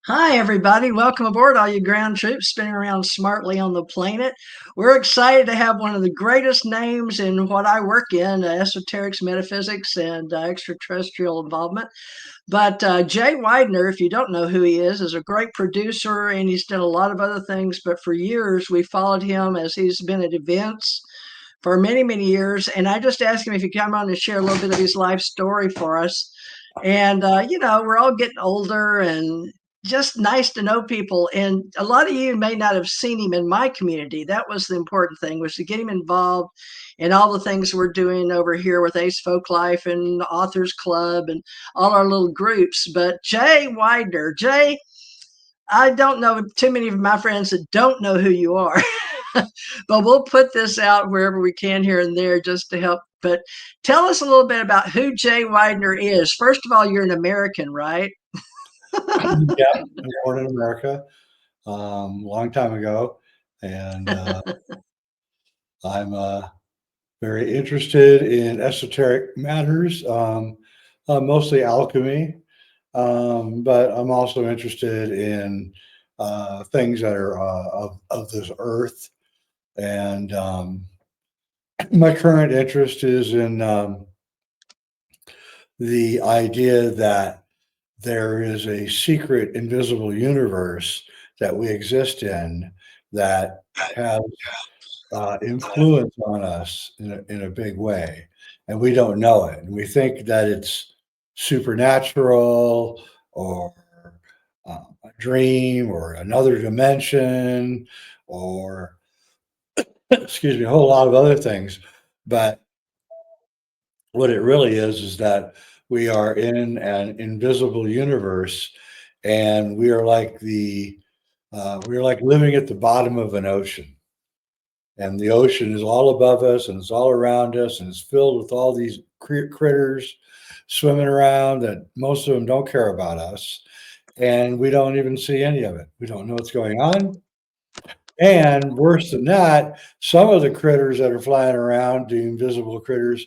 Hi, everybody. Welcome aboard, all you ground troops spinning around smartly on the planet. We're excited to have one of the greatest names in what I work in, esoterics, metaphysics, and extraterrestrial involvement. But Jay Weidner, if you don't know who he is a great producer and he's done a lot of other things. But for years, we followed him as he's been at events for many, many years. And I just asked him if he'd come on to share a little bit of his life story for us. And, we're all getting older and just nice to know people. And a lot of you may not have seen him in my community. That was the important thing, was to get him involved in all the things we're doing over here with Ace Folk Life and Authors Club and all our little groups. But Jay Widener, Jay, I don't know too many of my friends that don't know who you are. But we'll put this out wherever we can here and there just to help. But tell us a little bit about who Jay Widener is. First of all, you're an American, right? Yeah, I was born in America, long time ago, and I'm very interested in esoteric matters, mostly alchemy, but I'm also interested in things that are of this earth. And my current interest is in the idea that there is a secret, invisible universe that we exist in that has influence on us in a big way, and we don't know it. And we think that it's supernatural or a dream or another dimension or, excuse me, a whole lot of other things. But what it really is that we are in an invisible universe, and we are like living at the bottom of an ocean, and the ocean is all above us and it's all around us and it's filled with all these critters swimming around that most of them don't care about us, and we don't even see any of it. We don't know what's going on. And worse than that, some of the critters that are flying around, the invisible critters,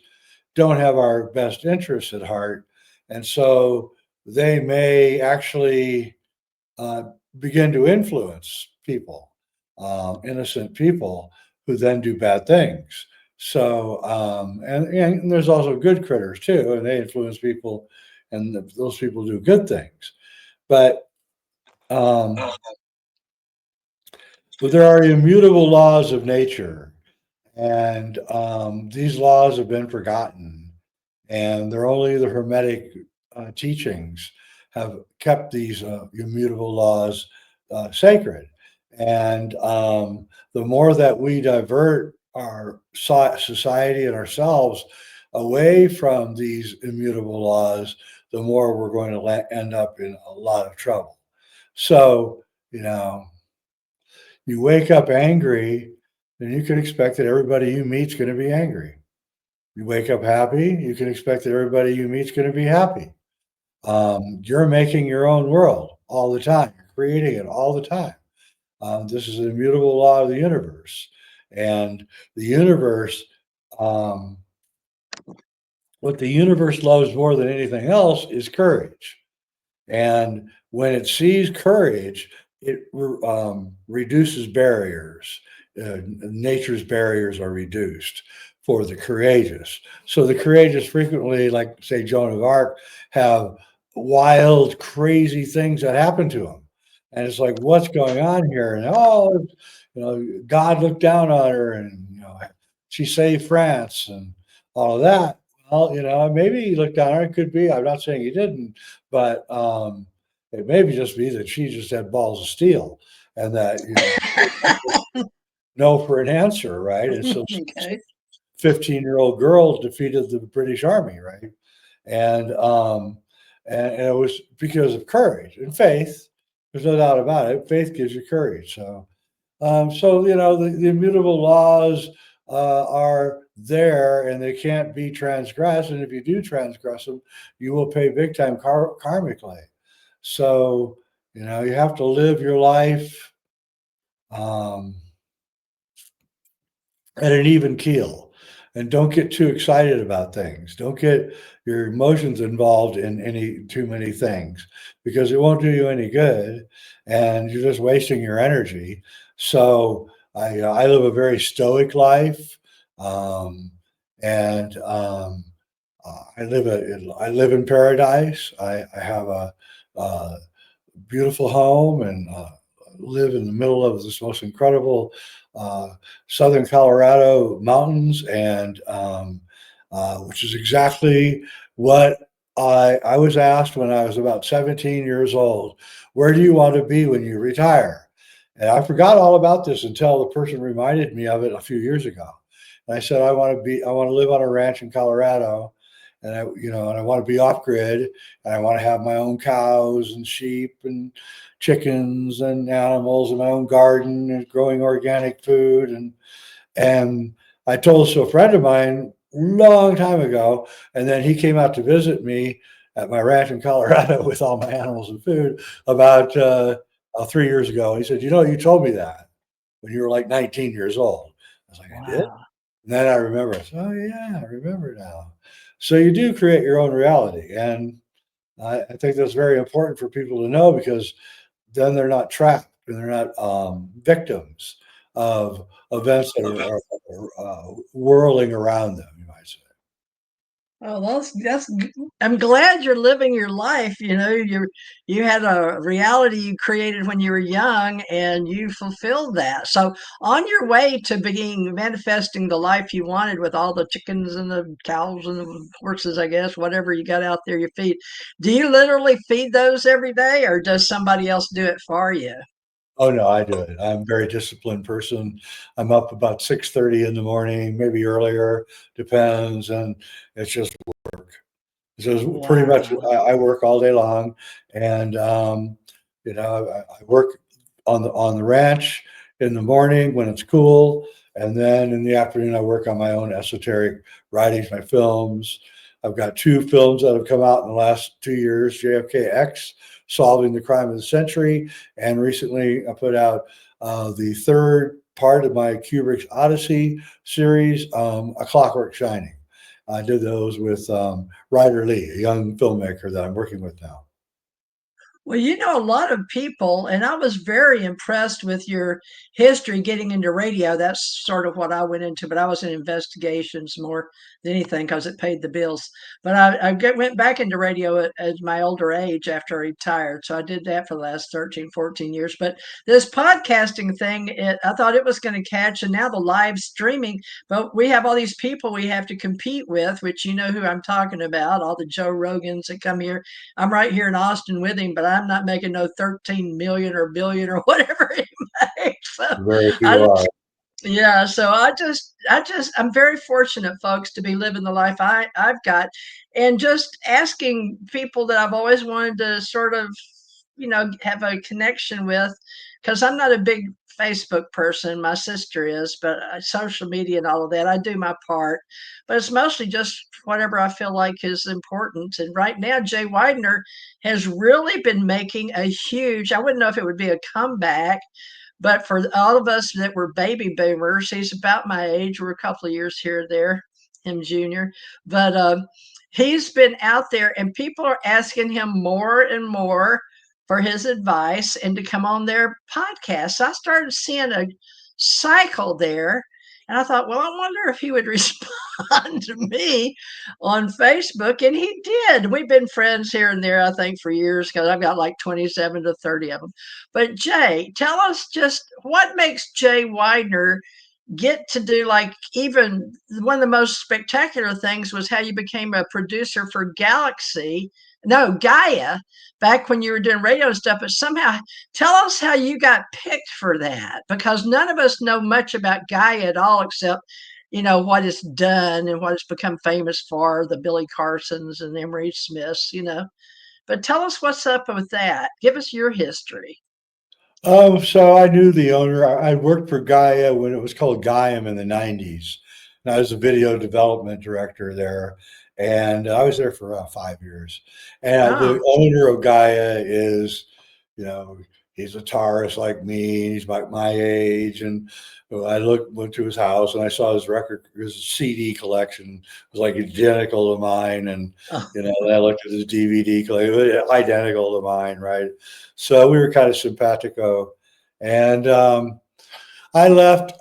don't have our best interests at heart. And so they may actually uh, begin to influence people, innocent people, who then do bad things. So, and there's also good critters too, and they influence people, and those people do good things. But um, but there are immutable laws of nature, and these laws have been forgotten, and they're only the Hermetic teachings have kept these immutable laws sacred. And the more that we divert our society and ourselves away from these immutable laws, the more we're going to end up in a lot of trouble. So, you know, you wake up angry, then you can expect that everybody you meet's going to be angry. You wake up happy, you can expect that everybody you meet's going to be happy. You're making your own world all the time. You're creating it all the time. This is an immutable law of the universe, and the universe. Um, what the universe loves more than anything else is courage. And when it sees courage, it reduces barriers. Nature's barriers are reduced for the courageous. So the courageous frequently, like say Joan of Arc, have wild, crazy things that happen to them. And it's like, what's going on here? And God looked down on her, and she saved France and all of that. Well, maybe he looked down on her. It could be. I'm not saying he didn't, but it may be just be that she just had balls of steel, and that no for an answer, right? And so Okay. 15-year-old girl defeated the British Army, right? And and it was because of courage and faith. There's no doubt about it. Faith gives you courage. So the immutable laws are there, and they can't be transgressed. And if you do transgress them, you will pay big time karmically. So you have to live your life um, at an even keel. and don't get too excited about things. Don't get your emotions involved in any too many things, because it won't do you any good, and you're just wasting your energy. So I live a very stoic life, um, and I live in paradise. I have a beautiful home, and live in the middle of this most incredible uh, southern Colorado mountains, and which is exactly what I was asked when I was about 17 years old. Where do you want to be when you retire? And I forgot all about this until the person reminded me of it a few years ago. And I said, I want to live on a ranch in Colorado, and and I want to be off grid, and I want to have my own cows and sheep and chickens and animals in my own garden and growing organic food. And I told this to a friend of mine a long time ago, and then he came out to visit me at my ranch in Colorado with all my animals and food about 3 years ago. He said, you told me that when you were like 19 years old. I was like, I did? Wow. And then I remember, I said, oh yeah, I remember now. So you do create your own reality. And I think that's very important for people to know, because then they're not trapped and they're not victims of events that are whirling around them, you might say. Oh, I'm glad you're living your life. You had a reality you created when you were young, and you fulfilled that. So on your way to being manifesting the life you wanted, with all the chickens and the cows and the horses, I guess, whatever you got out there you feed, do you literally feed those every day, or does somebody else do it for you? Oh no, I do it. I'm a very disciplined person. I'm up about 6:30 in the morning, maybe earlier, depends, and it's just work. So pretty much Wow. I work all day long, and I work on the ranch in the morning when it's cool, and then in the afternoon I work on my own esoteric writings, my films. I've got two films that have come out in the last 2 years: JFK Solving the Crime of the Century, and recently I put out the third part of my Kubrick's Odyssey series, A Clockwork Shining. I did those with Ryder Lee, a young filmmaker that I'm working with now. Well, a lot of people, and I was very impressed with your history getting into radio. That's sort of what I went into, but I was in investigations more than anything because it paid the bills. But went back into radio at my older age after I retired. So I did that for the last 13, 14 years. But this podcasting thing, I thought it was going to catch, and now the live streaming. But we have all these people we have to compete with, which you know who I'm talking about, all the Joe Rogans that come here. I'm right here in Austin with him, but I'm not making no 13 million or billion or whatever he makes. So Very few I, are. yeah, so I'm very fortunate, folks, to be living the life I've got, and just asking people that I've always wanted to sort of, have a connection with, because I'm not a big Facebook person. My sister is, but social media and all of that, I do my part, but it's mostly just whatever I feel like is important. And right now, Jay Weidner has really been making a huge, I wouldn't know if it would be a comeback, but for all of us that were baby boomers, he's about my age. We're a couple of years here or there, him junior. But he's been out there, and people are asking him more and more for his advice and to come on their podcast. So I started seeing a cycle there. And I thought, well, I wonder if he would respond to me on Facebook. And he did. We've been friends here and there, I think, for years, because I've got like 27 to 30 of them. But Jay, tell us just what makes Jay Weidner get to do, like, even one of the most spectacular things was how you became a producer for Gaia, back when you were doing radio stuff. But somehow, tell us how you got picked for that, because none of us know much about Gaia at all, except what it's done and what it's become famous for, the Billy Carsons and Emery Smiths. But tell us what's up with that. Give us your history. So I knew the owner. I worked for Gaia when it was called Gaia in the 90s. And I was a video development director there. And I was there for 5 years. And the Oh, owner of Gaia is, you know, he's a Taurus like me, and he's about my age. And I went to his house, and I saw his CD collection was like identical to mine. And, Oh, then I looked at his DVD collection, identical to mine, right? So we were kind of simpatico. And I left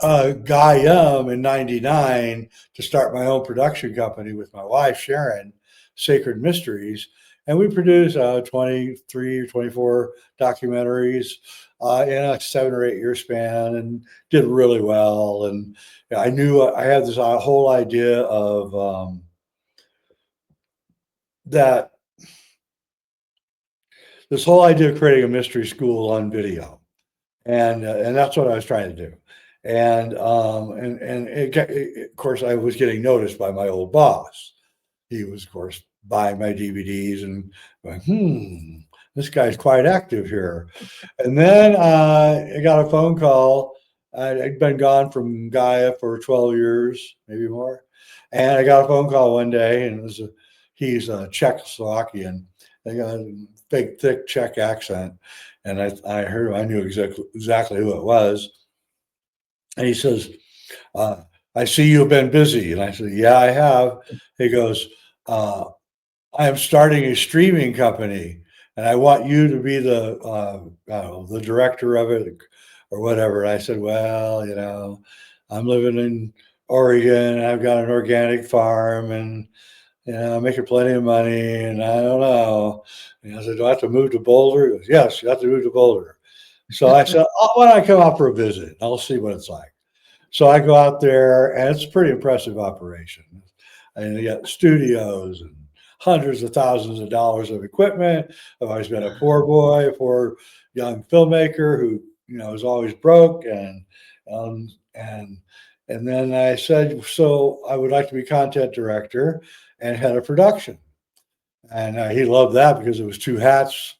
Gaia in '99 to start my own production company with my wife, Sharon, Sacred Mysteries. And we produced 23 or 24 documentaries in a 7 or 8 year span, and did really well. And I knew I had this whole idea of that, this whole idea of creating a mystery school on video. And that's what I was trying to do. And of course, I was getting noticed by my old boss. He was, of course, buying my DVDs and going, this guy's quite active here. And then I got a phone call. I'd been gone from Gaia for 12 years, maybe more. And I got a phone call one day, and he's a Czechoslovakian. They got a big, thick Czech accent. And I heard him, I knew exactly who it was. And he says, I see you've been busy. And I said, yeah, I have. He goes, I am starting a streaming company, and I want you to be the director of it or whatever. And I said, well, I'm living in Oregon, and I've got an organic farm, and I'm making plenty of money, and I don't know. And I said, do I have to move to Boulder? He goes, yes, you have to move to Boulder. So I said, why don't I come out for a visit? I'll see what it's like. So I go out there, and it's a pretty impressive operation. And you got studios and hundreds of thousands of dollars of equipment. I've always been a poor boy, a poor young filmmaker who, is always broke. And then I said, so I would like to be content director and head of production. And he loved that because it was two hats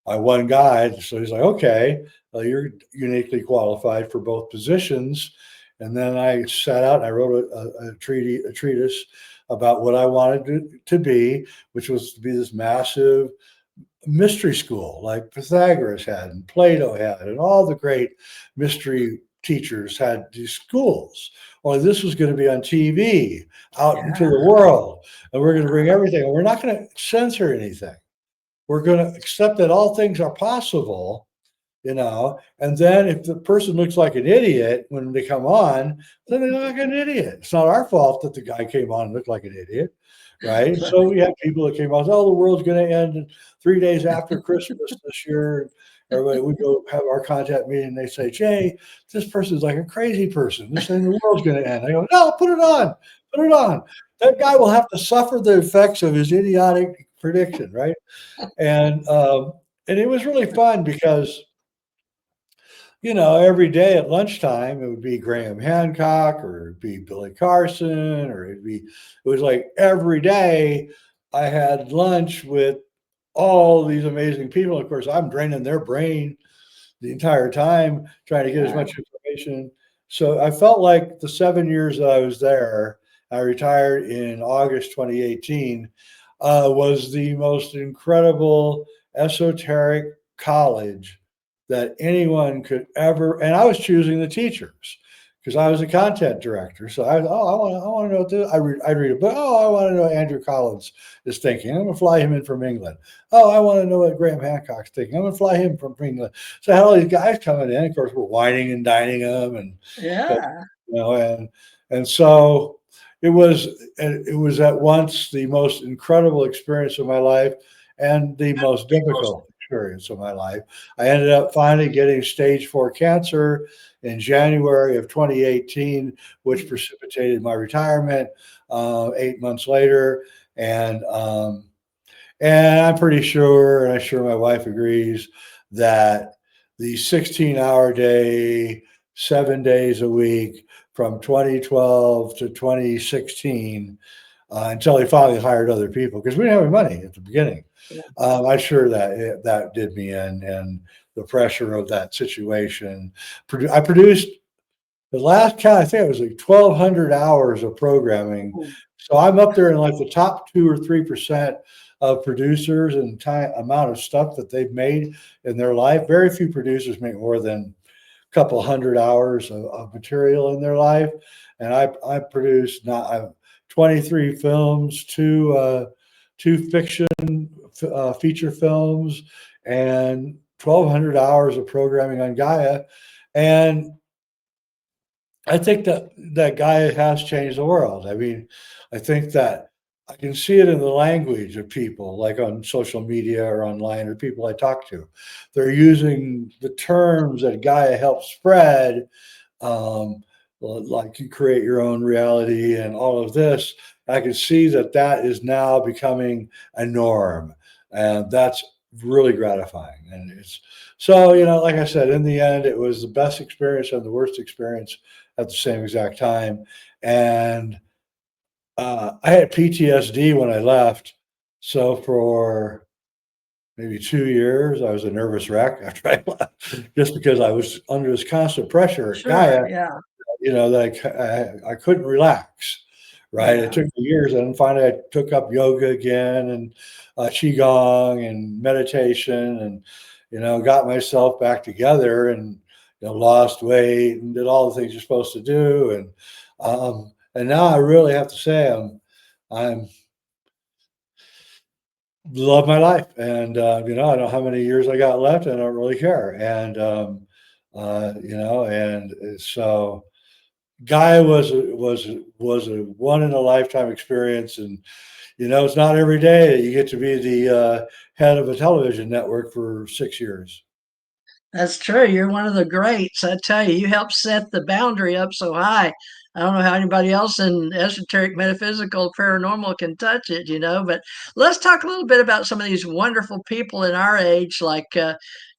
by one guy. So he's like, okay, well, you're uniquely qualified for both positions. And then I sat out and I wrote a treatise about what I wanted to be, which was to be this massive mystery school like Pythagoras had and Plato had, and all the great mystery teachers had these schools. Well, this was going to be on TV out into the world, and we're going to bring everything. And we're not going to censor anything. We're going to accept that all things are possible, and then if the person looks like an idiot when they come on, then they look like an idiot. It's not our fault that the guy came on and looked like an idiot, right? So we had people that came on, the world's going to end 3 days after Christmas this year. Everybody, we go have our contact meeting, and they say, Jay, this person's like a crazy person. This thing, the world's going to end. I go, no, put it on. Put it on. That guy will have to suffer the effects of his idiotic prediction, right? And it was really fun because, every day at lunchtime, it would be Graham Hancock, or it'd be Billy Carson, or it was like every day I had lunch with all these amazing people. Of course, I'm draining their brain the entire time, trying to get as much information. So I felt like the 7 years that I was there, I retired in August 2018, was the most incredible esoteric college that anyone could ever. And I was choosing the teachers because I was a content director. So I want to know what this. I read a book. I want to know what Andrew Collins is thinking. I'm going to fly him in from England. I want to know what Graham Hancock's thinking. I'm going to fly him from England. So I had all these guys coming in. Of course, we're whining and dining them, and so it was at once the most incredible experience of my life and the most difficult experience of my life. I ended up finally getting stage 4 cancer in January of 2018, which precipitated my retirement 8 months later. And I'm pretty sure, and I'm sure my wife agrees, that the 16-hour day, 7 days a week from 2012 to 2016, until he finally hired other people, because we didn't have any money at the beginning. I'm sure that did me in, and the pressure of that situation. I produced the last count, I think it was like 1,200 hours of programming. So I'm up there in like the top 2 or 3% of producers and time amount of stuff that they've made in their life. Very few producers make more than a couple hundred hours of material in their life. And I produced not I've 23 films, two fiction feature films, and 1,200 hours of programming on Gaia. And I think that Gaia has changed the world. I mean, I think that I can see it in the language of people, like on social media or online, or people I talk to. They're using the terms that Gaia helps spread, um, like you create your own reality and all of this. I can see that is now becoming a norm, and that's really gratifying. And it's so, like I said, in the end, it was the best experience and the worst experience at the same exact time. And I had PTSD when I left. So for maybe 2 years, I was a nervous wreck after I left, just because I was under this constant pressure at Gaia, Sure. Yeah. that I couldn't relax. Right. It Yeah. took me years. And finally, I took up yoga again and Qigong and meditation and, got myself back together and, lost weight and did all the things you're supposed to do. And now I really have to say I'm love my life. And, I don't know how many years I got left. I don't really care. And, and so Gaia was a one in a lifetime experience. And, it's not every day that you get to be the head of a television network for 6 years. That's true. You're one of the greats. I tell you, you helped set the boundary up so high. I don't know how anybody else in esoteric, metaphysical, paranormal can touch it, But let's talk a little bit about some of these wonderful people in our age, like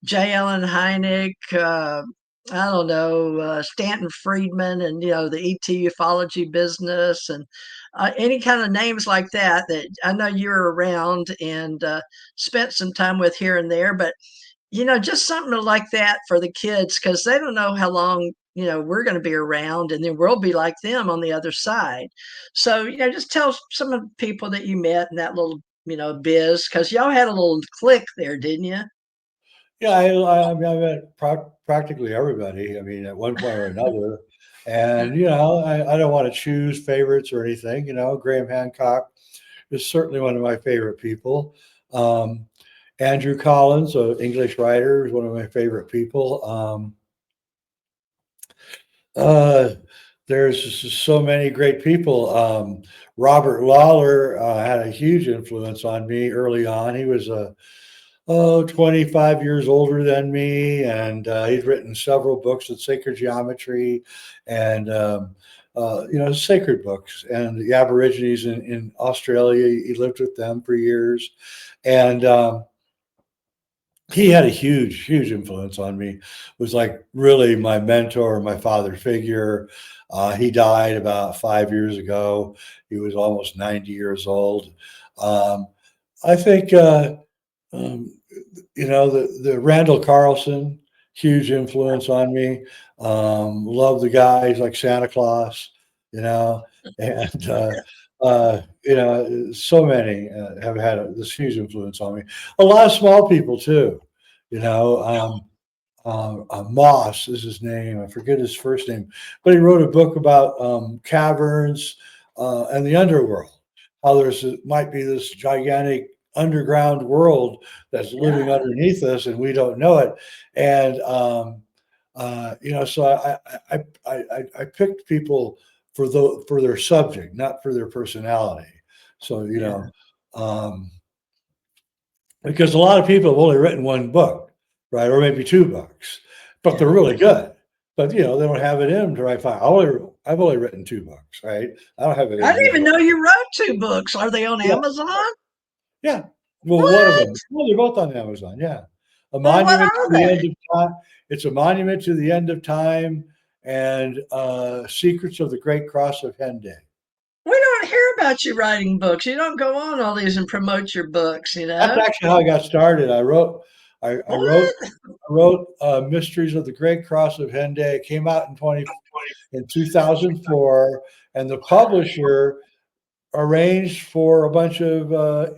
J. Allen Hynek, I don't know, Stanton Friedman, and, the ET ufology business, and any kind of names like that I know you're around and spent some time with here and there. But just something like that for the kids, because they don't know how long, we're going to be around, and then we'll be like them on the other side. So, just tell some of the people that you met in that little, biz, because y'all had a little clique there, didn't you? Yeah, I mean, I met practically everybody. I mean, at one point or another. And, I don't want to choose favorites or anything. Graham Hancock is certainly one of my favorite people. Andrew Collins, an English writer, is one of my favorite people. Uh, there's just so many great people. Robert Lawler had a huge influence on me early on. He was 25 years older than me, and he'd written several books on sacred geometry and sacred books. And the Aborigines in Australia, he lived with them for years, and he had a huge influence on me. Was like really my mentor, my father figure. He died about 5 years ago. He was almost 90 years old. I think um, the Randall Carlson, huge influence on me. Love the guy. He's like Santa Claus, and so many have had this huge influence on me. A lot of small people too, you know. Moss is his name. I forget his first name, but he wrote a book about caverns and the underworld. How might be this gigantic underground world that's living Yeah. underneath us, and we don't know it. And so I picked people for their subject, not for their personality. So Yeah. um, because a lot of people have only written one book, right, or maybe two books, but they're Yeah. really good. But they don't have it in them to write five. I've only written two books, right? I don't have it I in didn't me to even know you wrote two books. Are they on yeah, Amazon? yeah. Well, one of What? them. Well, they're both on Amazon. Yeah, a Well, what monument to are the they? end of time. It's a monument to the end of time and secrets of the Great Cross of Henday. We don't hear about you writing books. You don't go on all these and promote your books, That's actually how I got started. I wrote What? I wrote Mysteries of the Great Cross of Henday. It came out in 2004, and the publisher arranged for a bunch of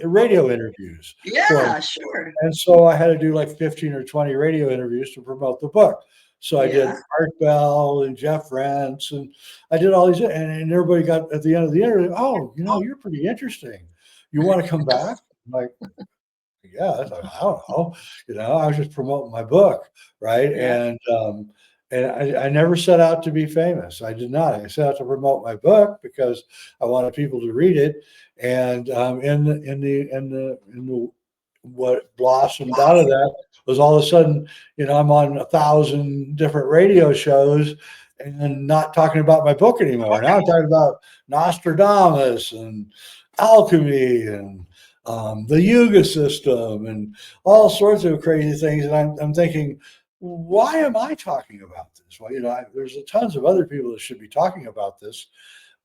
radio interviews for me. Yeah, sure. And so I had to do like 15 or 20 radio interviews to promote the book. So I did Yeah. Art Bell and Jeff Rents, and I did all these, and everybody got at the end of the interview, oh, you're pretty interesting. You want to come back? I'm like, yeah, I don't know. I was just promoting my book, right? Yeah. And I never set out to be famous. I did not. I set out to promote my book because I wanted people to read it. And in the what blossomed out of that was all of a sudden, I'm on 1,000 different radio shows and not talking about my book anymore. Now I'm talking about Nostradamus and alchemy and the Yuga system and all sorts of crazy things. And I'm thinking, why am I talking about this? Well, there's tons of other people that should be talking about this.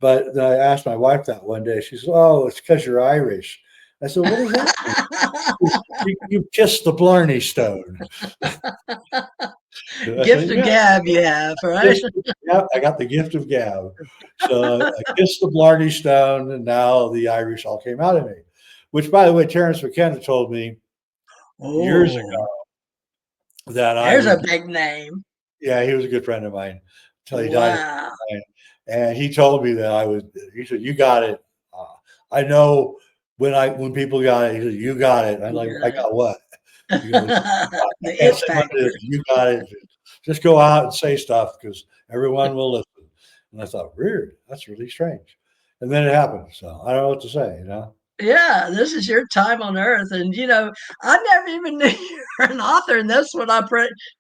But then I asked my wife that one day. She said, "Oh, it's because you're Irish." I said, "What does that mean?" You kissed the Blarney Stone. Gift of gab you have, right? Yeah, I got the gift of gab. So I kissed the Blarney Stone, and now the Irish all came out of me. Which, by the way, Terence McKenna told me years Oh, ago that I there's a would. big name. Yeah, he was a good friend of mine until he died. Wow. And he told me that I would. He said, "You got it." I know when people got it. He said, "You got it." I'm like, "I got what?" He goes, "I The can't it say what it is. factor. You got it. Just go out and say stuff because everyone will listen." And I thought, weird. That's really strange. And then it happened. So I don't know what to say. Yeah, this is your time on earth. And, I never even knew you were an author. And that's what I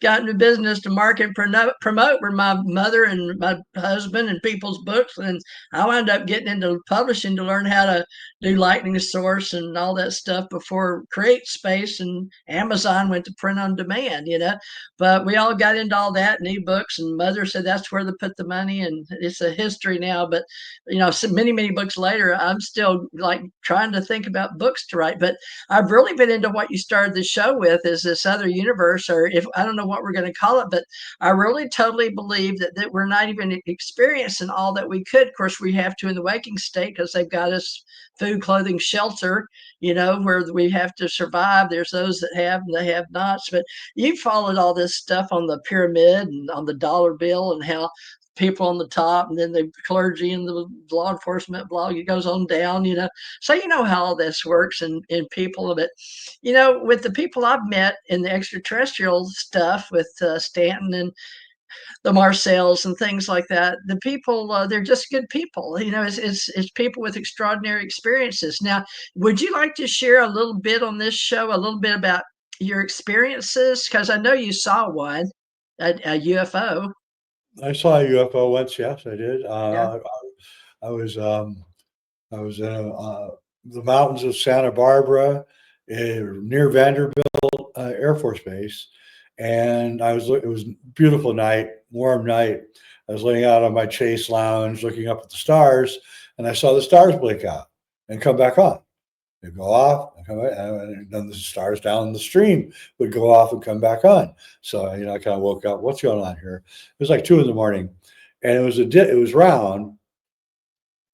got into business to market and promote were my mother and my husband and people's books. And I wound up getting into publishing to learn how to do lightning source and all that stuff before Create Space and Amazon went to print on demand. But we all got into all that and ebooks. And mother said that's where to put the money. And it's a history now. But so many, many books later, I'm still like trying to think about books to write. But I've really been into what you started the show with is this other universe, or if I don't know what we're going to call it, but I really totally believe that we're not even experiencing all that we could. Of course, we have to in the waking state because they've got us food, clothing, shelter, where we have to survive. There's those that have and they have nots. But you followed all this stuff on the pyramid and on the dollar bill and how people on the top and then the clergy and the law enforcement blog, it goes on down. So how all this works and people of it. With the people I've met in the extraterrestrial stuff with Stanton and the Marcells and things like that, the people, they're just good people. It's people with extraordinary experiences. Now, would you like to share a little bit on this show, a little bit about your experiences? Because I know you saw one, a UFO. I saw a UFO once. Yes, I did. Yeah. I was I was in the mountains of Santa Barbara, near Vanderbilt Air Force Base, and it was a beautiful night, warm night. I was laying out on my chase lounge, looking up at the stars, and I saw the stars blink out and come back on. They'd go off, and come back, and then the stars down the stream would go off and come back on. So I kind of woke up. What's going on here? It was like 2 a.m, and it was round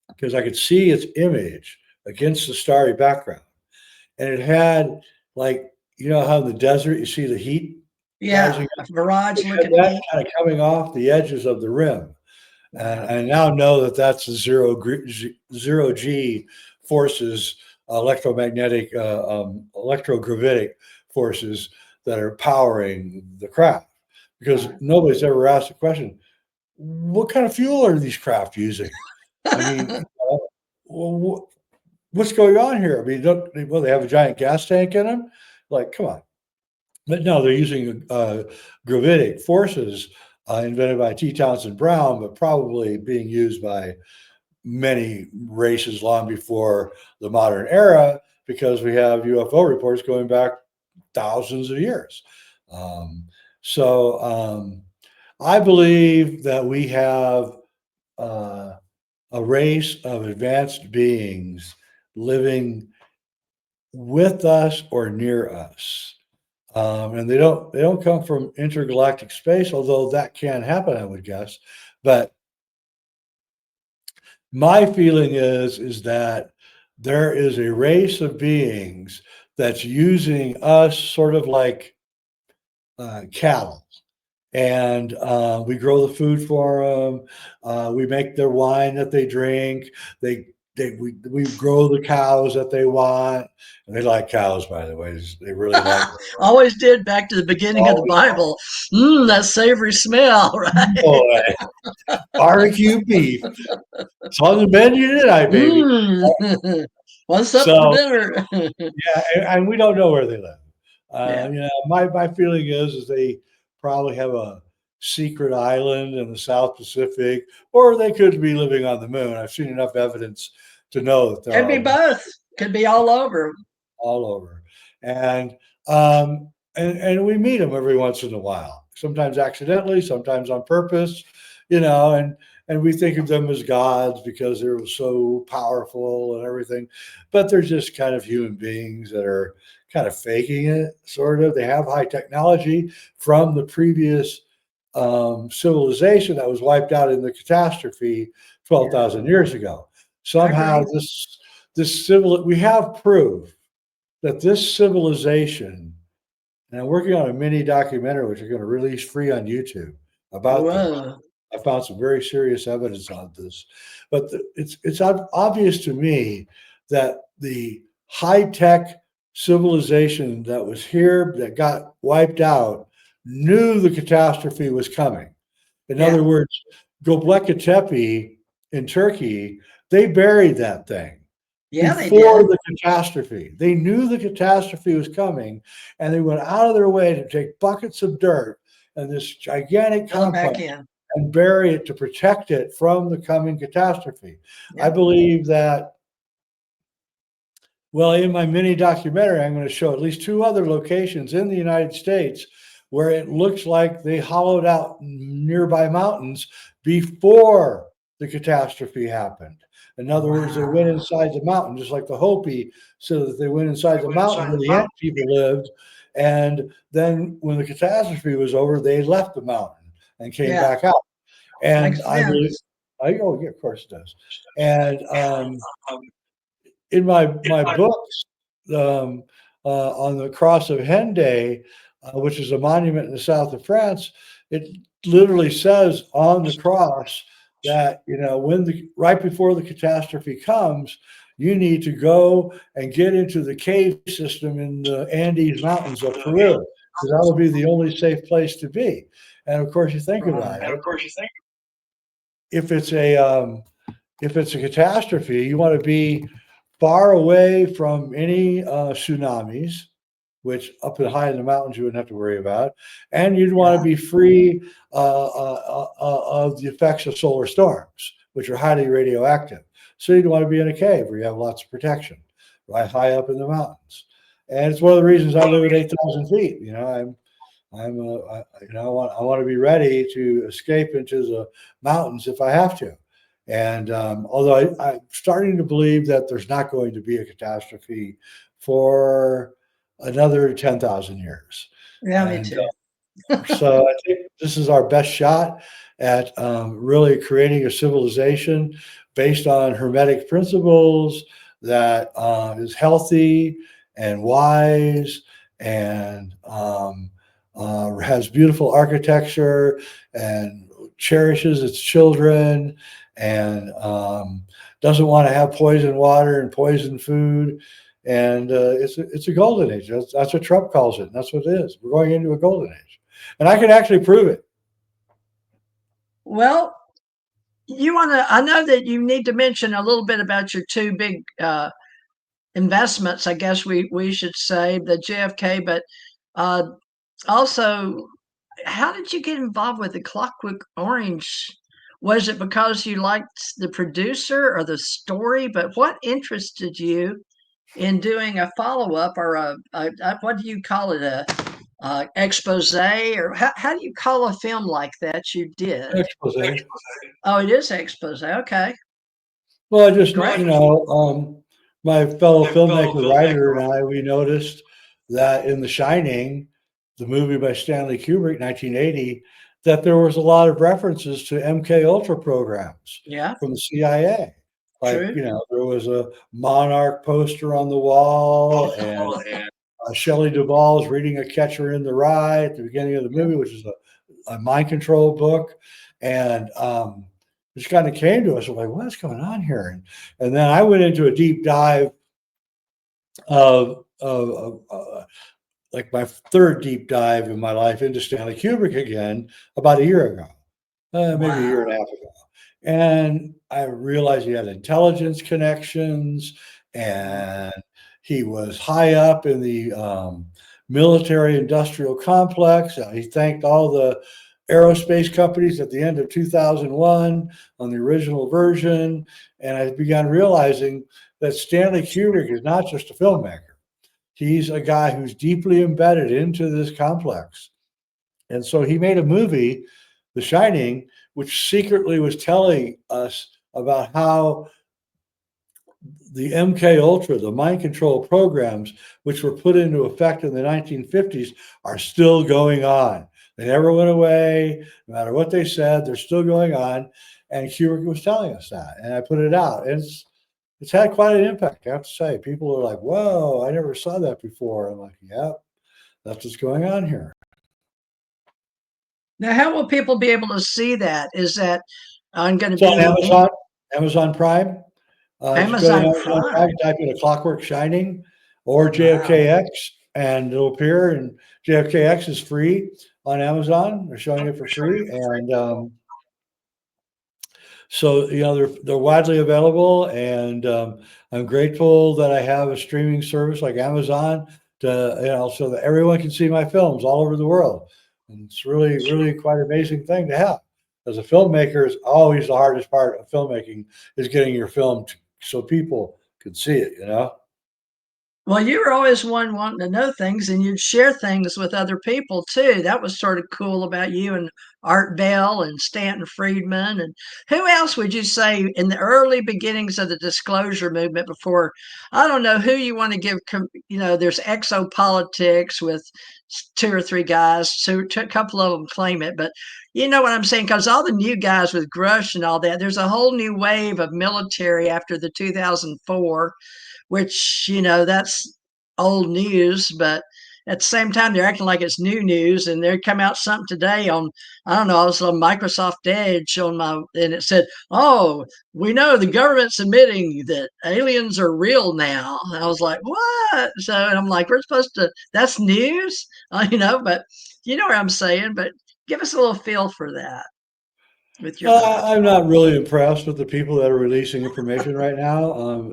because I could see its image against the starry background. And it had, like, how in the desert you see the heat Yeah, rising a up? mirage It had looking that thing. kind of coming off the edges of the rim. And Wow. I now know that that's the zero G forces, electromagnetic, electrogravitic forces that are powering the craft. Because nobody's ever asked the question, what kind of fuel are these craft using? I mean, what's going on here? I mean, they have a giant gas tank in them? Like, come on. But no, they're using gravitic forces invented by T. Townsend Brown, but probably being used by many races long before the modern era, because we have UFO reports going back thousands of years. Um, so I believe that we have uh, a race of advanced beings living with us or near us. And they don't come from intergalactic space, although that can happen, I would guess. But My feeling is that there is a race of beings that's using us sort of like cattle. And we grow the food for them. We make their wine that they drink. We grow the cows that they want. And they like cows, by the way. They really like. Always did back to the beginning of the Always. Bible. That savory smell, right? Boy, barbecue beef. It's on the menu tonight, baby. What's up for So dinner? yeah, and we don't know where they live. Yeah. My feeling is they probably have a secret island in the South Pacific, or they could be living on the moon. I've seen enough evidence to know that there Could be are both. Could be all over. all over, and and we meet them every once in a while. Sometimes accidentally, sometimes on purpose, and we think of them as gods because they're so powerful and everything, but they're just kind of human beings that are kind of faking it, sort of. They have high technology from the previous civilization that was wiped out in the catastrophe 12,000 years ago. Somehow, we have proof that this civilization, and I'm working on a mini documentary which I'm going to release free on YouTube about this. Whoa. I found some very serious evidence on this, but it's obvious to me that the high-tech civilization that was here that got wiped out knew the catastrophe was coming. In other words, Göbekli Tepe in Turkey, they buried that thing before the catastrophe. They knew the catastrophe was coming, and they went out of their way to take buckets of dirt and this gigantic complex and bury it to protect it from the coming catastrophe. I believe that, well, in my mini documentary, I'm going to show at least 2 other locations in the United States where it looks like they hollowed out nearby mountains before the catastrophe happened. In other words, they went inside the mountain, just like the Hopi, so that they went inside the mountain where the ant people lived. And then when the catastrophe was over, they left the mountain and came back out. And I believe, oh yeah, of course it does. And in my books on the Cross of Hendaye, which is a monument in the south of France, it literally says on the cross that right before the catastrophe comes, you need to go and get into the cave system in the Andes Mountains of Peru, because that will be the only safe place to be. And of course, you think about it. If it's a catastrophe, you want to be far away from any tsunamis, which up and high in the mountains you wouldn't have to worry about, and you'd want to be free of the effects of solar storms, which are highly radioactive. So you'd want to be in a cave where you have lots of protection, right high up in the mountains. And it's one of the reasons I live at 8,000 feet. I want to be ready to escape into the mountains if I have to. And although I'm starting to believe that there's not going to be a catastrophe for another 10,000 years. Yeah, me too. So I think this is our best shot at really creating a civilization based on Hermetic principles that is healthy and wise and has beautiful architecture and cherishes its children and doesn't want to have poison water and poison food. And it's a golden age. That's what Trump calls it. And that's what it is. We're going into a golden age. And I can actually prove it. Well, I know that you need to mention a little bit about your 2 big investments, I guess we should say, the JFK, but also, how did you get involved with the Clockwork Orange? Was it because you liked the producer or the story? But what interested you in doing a follow-up or a what do you call it, a expose, or how do you call a film like that you did? Expose. Oh, it is expose. Okay. Well, I just, my fellow filmmaker Weidner and I, we noticed that in The Shining, the movie by Stanley Kubrick, 1980, that there was a lot of references to MK Ultra programs from the CIA. Like, True. there was a Monarch poster on the wall, and Shelley Duvall's reading A Catcher in the Rye at the beginning of the movie, which is a mind control book. And it just kind of came to us. We're like, what's going on here? And then I went into a deep dive of like my third deep dive in my life into Stanley Kubrick again about a year ago, maybe a year and a half ago. And I realized he had intelligence connections, and he was high up in the military industrial complex. He thanked all the aerospace companies at the end of 2001 on the original version. And I began realizing that Stanley Kubrick is not just a filmmaker. He's a guy who's deeply embedded into this complex. And so he made a movie, The Shining, which secretly was telling us about how the MK Ultra, the mind control programs, which were put into effect in the 1950s, are still going on. They never went away. No matter what they said, they're still going on. And Kubrick was telling us that. And I put it out. It's had quite an impact, I have to say. People are like, whoa, I never saw that before. I'm like, yeah, that's what's going on here. Now, how will people be able to see that? Is that going to It's on be Amazon Prime. Just go to Amazon Amazon Prime, Prime? type in A Clockwork Shining or Wow. JFKX, and it'll appear. And JFKX is free on Amazon. They're showing it for free. And so, they're widely available. And I'm grateful that I have a streaming service like Amazon so that everyone can see my films all over the world. And it's really, really quite an amazing thing to have. As a filmmaker, it's always the hardest part of filmmaking is getting your film so people could see it. Well, you were always one wanting to know things, and you'd share things with other people too. That was sort of cool about you and Art Bell and Stanton Friedman. And who else would you say in the early beginnings of the disclosure movement before? I don't know who you want to give, there's exopolitics with two or three guys, so a couple of them claim it, but you know what I'm saying? Because all the new guys with Grush and all that, there's a whole new wave of military after the 2004, which, that's old news, but at the same time, they're acting like it's new news. And there come out something today on, I don't know, I was on Microsoft Edge and it said, oh, we know the government's admitting that aliens are real now. And I was like, what? So, and I'm like, we're supposed to, that's news, but you know what I'm saying, but give us a little feel for that with your book. I'm not really impressed with the people that are releasing information right now.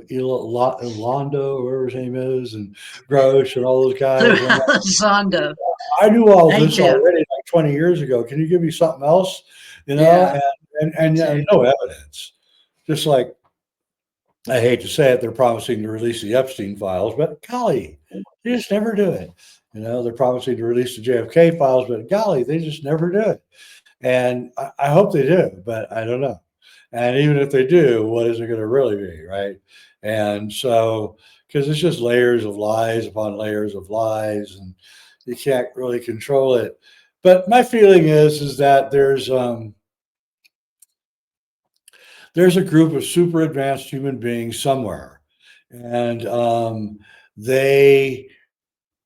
Londo, whoever his name is, and Grosh, and all those guys. I'm like, Zonda, I knew all this ATIP. already like 20 years ago. Can you give me something else? Yeah. And no evidence. Just like, I hate to say it, they're promising to release the Epstein files, but golly, they just never do it. They're promising to release the JFK files, but golly, they just never do it. And I hope they do, but I don't know. And even if they do, what is it going to really be, right? And so, because it's just layers of lies upon layers of lies, and you can't really control it. But my feeling is that there's a group of super advanced human beings somewhere, and they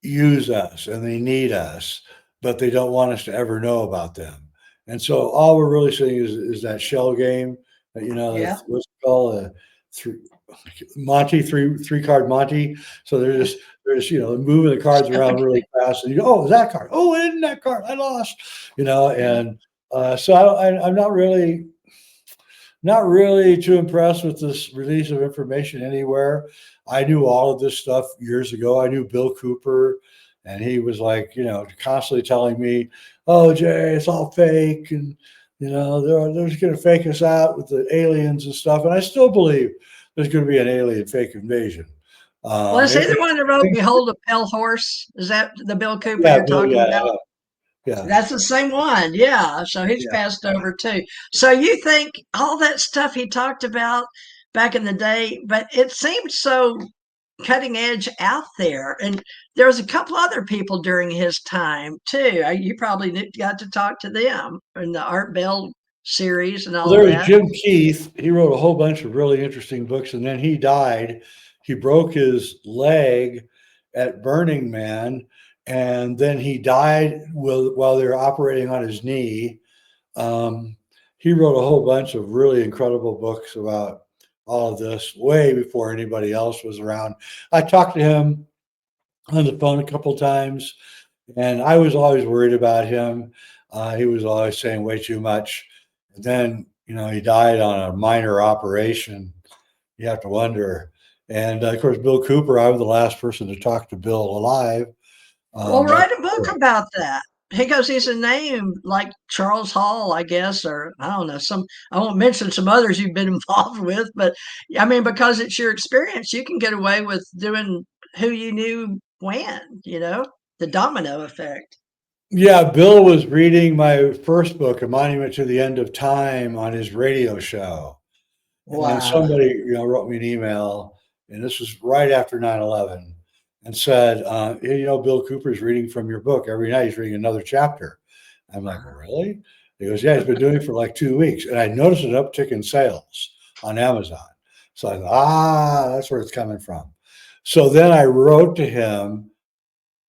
use us and they need us, but they don't want us to ever know about them. And so all we're really seeing is that shell game, Yeah. what's it called, three, Monty, three card Monty. So they're just moving the cards around really fast, and oh, is that card? Oh, it isn't that card. I lost. And so I'm not really too impressed with this release of information anywhere. I knew all of this stuff years ago. I knew Bill Cooper, and he was like, constantly telling me, "Oh, Jay, it's all fake, and they're just going to fake us out with the aliens and stuff." And I still believe there's going to be an alien fake invasion. Well, is he the It- one that wrote Behold a Pale Horse? Is that the Bill Cooper yeah, you're Bill, talking yeah, about? yeah, That's the same one. Yeah. So he's yeah. passed over too. So you think all that stuff he talked about back in the day, but it seemed so cutting edge out there. And there was a couple other people during his time too. You probably got to talk to them and the Art Bell series and Well, all of there was that. Jim Keith. He wrote a whole bunch of really interesting books, and then he died. He broke his leg at Burning Man, and then he died while they were operating on his knee. Um, he wrote a whole bunch of really incredible books about all of this way before anybody else was around. I talked to him on the phone a couple times, and I was always worried about him. He was always saying way too much. And then, he died on a minor operation. You have to wonder. And of course, Bill Cooper, I was the last person to talk to Bill alive. Well, That's write a book about that. Because he's a name like Charles Hall, I guess, or I don't know, I won't mention some others you've been involved with, but I mean, because it's your experience, you can get away with doing who you knew when, the domino effect. Yeah, Bill was reading my first book, A Monument to the End of Time, on his radio show. And then Wow. somebody, wrote me an email, and this was right after 9/11, and said, hey, Bill Cooper's reading from your book. Every night he's reading another chapter. I'm like, really? He goes, yeah, he's been doing it for like 2 weeks. And I noticed an uptick in sales on Amazon. So I thought, that's where it's coming from. So then I wrote to him,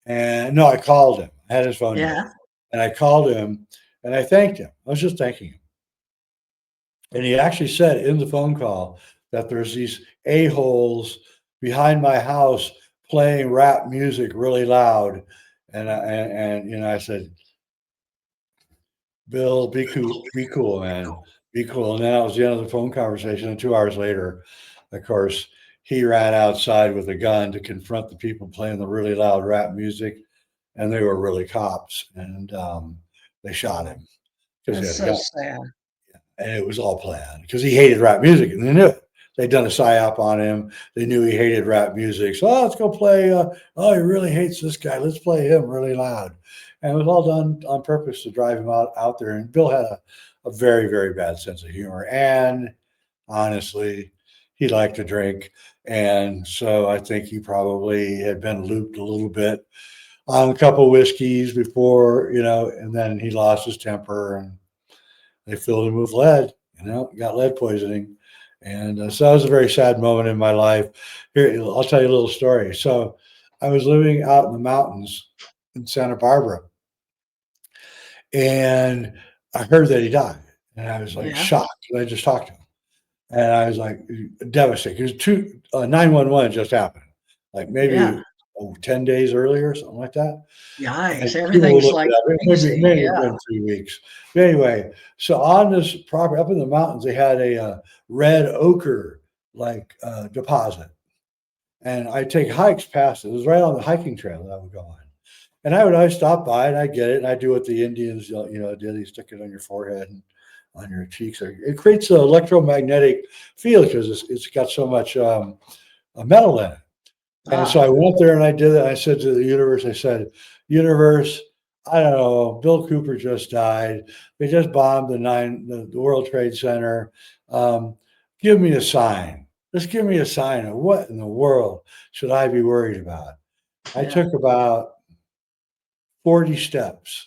and no, I called him. I had his phone number. Yeah. And I called him, and I thanked him. I was just thanking him. And he actually said in the phone call that there's these a-holes behind my house playing rap music really loud. And I said, Bill, be cool, man. Be cool. And then that was the end of the phone conversation. And 2 hours later, of course, he ran outside with a gun to confront the people playing the really loud rap music. And they were really cops. And they shot him because he That's had a so gun. sad. And it was all planned because he hated rap music, and they knew it. They'd done a psyop on him. They knew he hated rap music. So let's go play. Oh, he really hates this guy. Let's play him really loud. And it was all done on purpose to drive him out there. And Bill had a very, very bad sense of humor. And honestly, he liked to drink. And so I think he probably had been looped a little bit on a couple of whiskeys before, and then he lost his temper, and they filled him with lead, got lead poisoning. And so that was a very sad moment in my life. Here, I'll tell you a little story. So I was living out in the mountains in Santa Barbara, and I heard that he died. And I was like Yeah. shocked. I just talked to him. And I was like devastated because 911 just happened, like Yeah. maybe 10 days earlier, something like that. And Yikes. people will Everything's look like it up. crazy. Maybe it's Yeah. been 3 weeks. But anyway, so on this property up in the mountains, they had a red ochre deposit, and I take hikes past it. It was right on the hiking trail that I would go on, and I would always stop by and I get it, and I do what the Indians, do. You stick it on your forehead and on your cheeks. It creates an electromagnetic field because it's got so much metal in it. And so Ah, I went there and I did it. I said to the universe, I said, universe, I don't know, Bill Cooper just died. They just bombed the World Trade Center. Um, give me a sign. Just give me a sign of what in the world should I be worried about? I yeah. took about 40 steps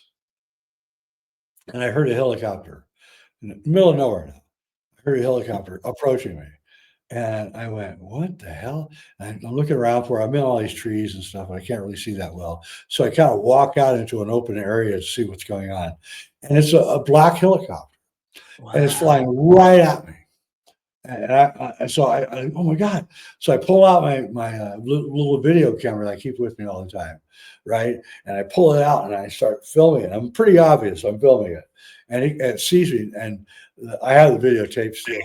and I heard a helicopter in the middle of nowhere now. I heard a helicopter approaching me. And I went, what the hell? And I'm looking around for, I'm in all these trees and stuff, and I can't really see that well. So I kind of walk out into an open area to see what's going on. And it's a black helicopter, and it's Wow. flying right at me. And oh my God. So I pull out my little video camera that I keep with me all the time, right? And I pull it out and I start filming it. I'm pretty obvious I'm filming it. And it sees me, and I have the videotape still.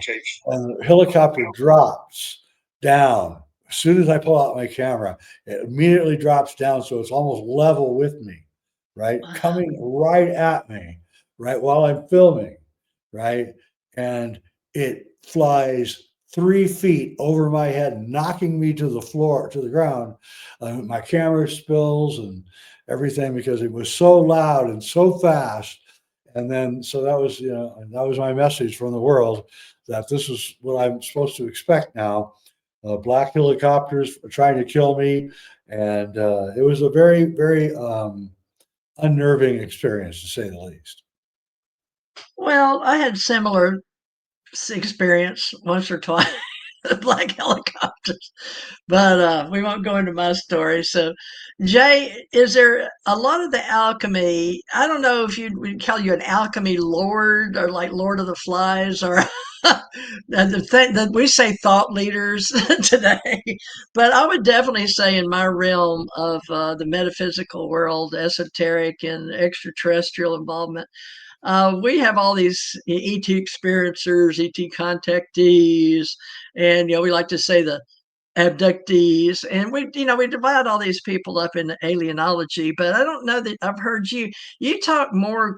And the helicopter drops down. As soon as I pull out my camera, it immediately drops down, so it's almost level with me, right? Wow. Coming right at me, right, while I'm filming, right? And it flies 3 feet over my head, knocking me to the floor, to the ground. My camera spills and everything because it was so loud and so fast. And then, so that was my message from the world that this is what I'm supposed to expect now. Black helicopters trying to kill me. And it was a very, very unnerving experience, to say the least. Well, I had similar experience once or twice, black helicopters, but we won't go into my story. So, Jay, is there a lot of the alchemy? I don't know if we'd call you an alchemy lord or like Lord of the Flies or the thing that we say thought leaders today, but I would definitely say in my realm of the metaphysical world, esoteric and extraterrestrial involvement. We have all these ET experiencers, ET contactees, and we like to say the abductees, and we divide all these people up into alienology. But I don't know that I've heard you talk more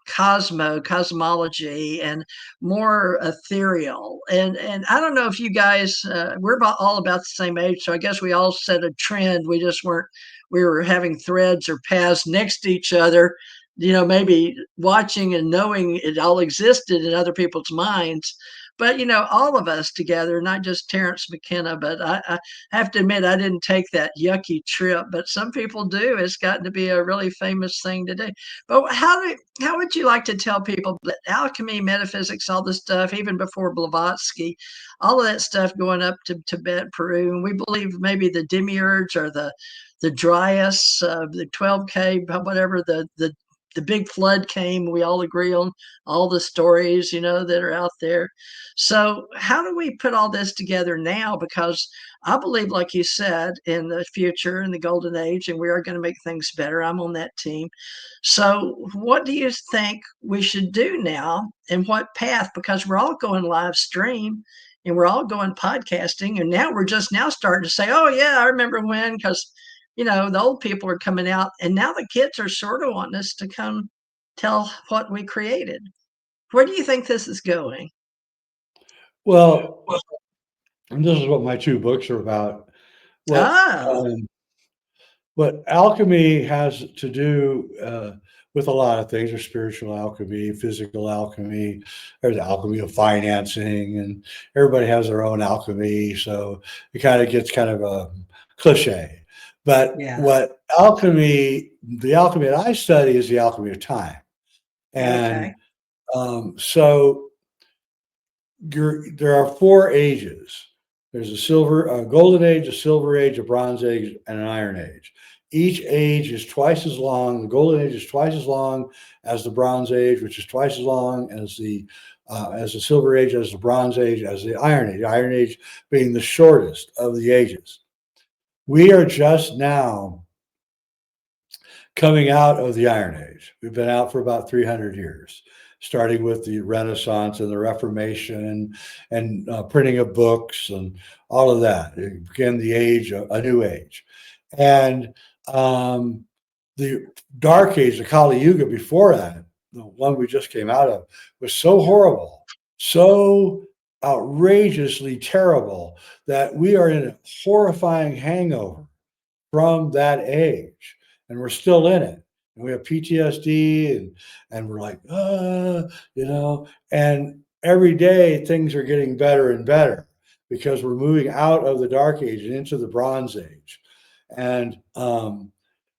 cosmology and more ethereal, and I don't know if you guys all about the same age, so I guess we all set a trend. We just weren't we were having threads or paths next to each other, maybe watching and knowing it all existed in other people's minds. But all of us together, not just Terrence McKenna, but I have to admit I didn't take that yucky trip, but some people do. It's gotten to be a really famous thing to do. But how would you like to tell people that alchemy, metaphysics, all this stuff, even before Blavatsky, all of that stuff going up to Tibet, Peru, and we believe maybe the demiurge or the Dryas, the 12K, whatever the big flood came. We all agree on all the stories, that are out there. So, how do we put all this together now? Because I believe, like you said, in the future, in the golden age, and we are going to make things better. I'm on that team. So, what do you think we should do now and what path? Because we're all going live stream and we're all going podcasting. And now we're just now starting to say, oh, yeah, I remember when, because, the old people are coming out. And now the kids are sort of wanting us to come tell what we created. Where do you think this is going? Well, and this is what my two books are about. What Oh, what alchemy has to do with a lot of things, or spiritual alchemy, physical alchemy, there's the alchemy of financing, and everybody has their own alchemy. So it kind of gets kind of a cliche. But yeah. what the alchemy that I study is the alchemy of time. And Okay. so there are four ages. There's a golden age, a silver age, a bronze age, and an iron age. Each age is twice as long. The golden age is twice as long as the bronze age, which is twice as long as the silver age, as the bronze age, as the iron age. The iron age being the shortest of the ages. We are just now coming out of the Iron Age. We've been out for about 300 years, starting with the Renaissance and the Reformation and printing of books and all of that. It began the age, a new age. And the Dark Age, the Kali Yuga before that, the one we just came out of, was so horrible, so outrageously terrible that we are in a horrifying hangover from that age, and we're still in it. And we have PTSD, and we're like, and every day things are getting better and better because we're moving out of the Dark Age and into the Bronze Age, and